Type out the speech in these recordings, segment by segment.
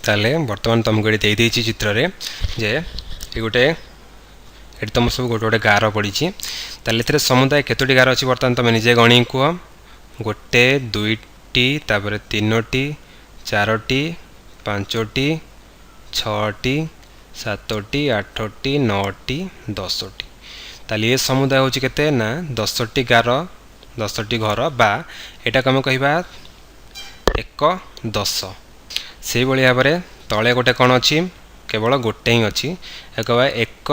ताले वर्तमान तुमको ये दे चित्र रे जे ये गोटे ये तुम सब गोटे गोटे गार पड़ी ताले समुदाय केतोटी गार अच्छी बर्तमान तुम निजे गणी कह गोटे दुईटी तापर तीनोटी चारोटी पांचोटी छटी सातोटी आठोटी नौटी दसटी ताले ये समुदाय हूँ केते ना 10टी गार 10टी घर बा एटा कम कहवा 1 10 से भाव में तले गोटे कौन अच्छी केवल गोटे ही अच्छी एक 1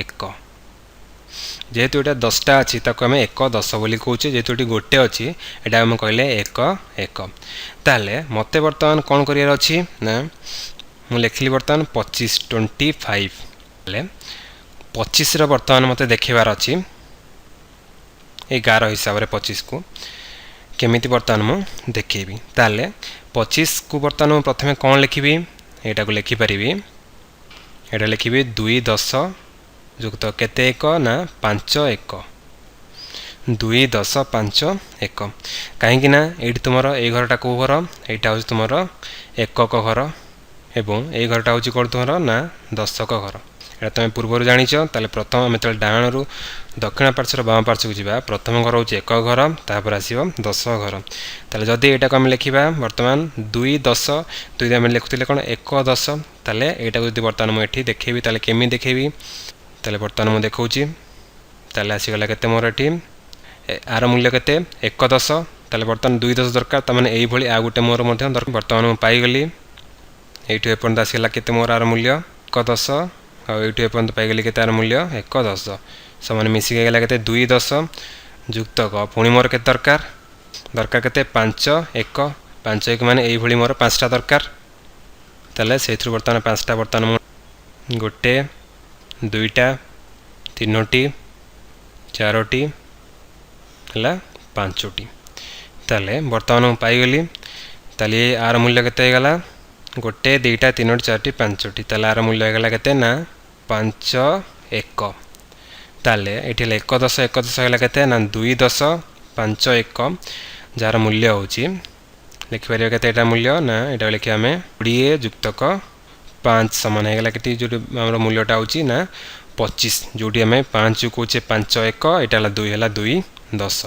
1 जेहेतु ये 10टा अच्छी ताको आम 1 10 बोली कौचे जेहेतु ये गोटे अच्छी यहाँ आम कहले 1 1 ताले मते बर्तमान कौन कर अच्छी ना मुझे लिखली बर्तमान 25 25 25 बर्तमान मत देखार अच्छी ये गार हिसाब से 25 को केमिति बर्तमान मु देखेबी ताले 25 को बर्तमान प्रथमे कौन लिखी यहाँ को लिखिपारि यहाँ लिखी 2 10 युक्त केते 1 ना 5 1 2 10 5 1 कहीं ये तुम ये घरटा कौ घर यहाँ हूँ तुम 1 घर एवं ये घरटा हूँ कौन तुम ना 10 घर यहाँ तुम पूर्व जाच ताले प्रथम आम जो डाण रु दक्षिण पार्श्वर बाम पार्श्व को जावा प्रथम घर हूँ 1 घर तापर आसो 10 घर ताले जदि यहाँ को आम लिखा बर्तमान 2 10 2 आम लिखुले कौन 1 10 ताले यहाँ को बर्तमान मुझे देखेबी ताले केमी देखेबी ताले बर्तमान मुझे देखी ताले आसीगला केते मोर एठी आर मूल्य केते 1 10 ताले बर्तमान 2 10 दरकार तमाने एई भली आ गुटे मोर मध्य बर्तमान मु पाइगली एठु एपर्यंत आसीगला केते मोर आर मूल्य 1 10 आठु एपर्यंत पाइगली के तार मूल्य 1 10 समान मिसिक गला के 2 10 युक्त पुणी मोर के दरकार दरकार के 5 1 5 1 माने यही मोर 5टा दरकार ताले से बर्तमान 5टा बर्तमान गोटे 2टा 3टी 4टी है 5टी ताले बर्तमान पाइगली ताले आर मूल्य केते गला गोटे 2टा 3टी 4टी 5टी ताले आर मूल्य गला केते ना 5 1 ताले ये 1 10 1 10 है केते ना 2 10 5 1 जार मूल्य हूँ लिखिपर के मूल्य ना यहाँ लिखा आम 20 युक्तक 5 सामान होगा कि जो मूल्यटा हूँ ना 25 जोटी आम 5 कौचे 5 1 यहाँ 2 है 2 10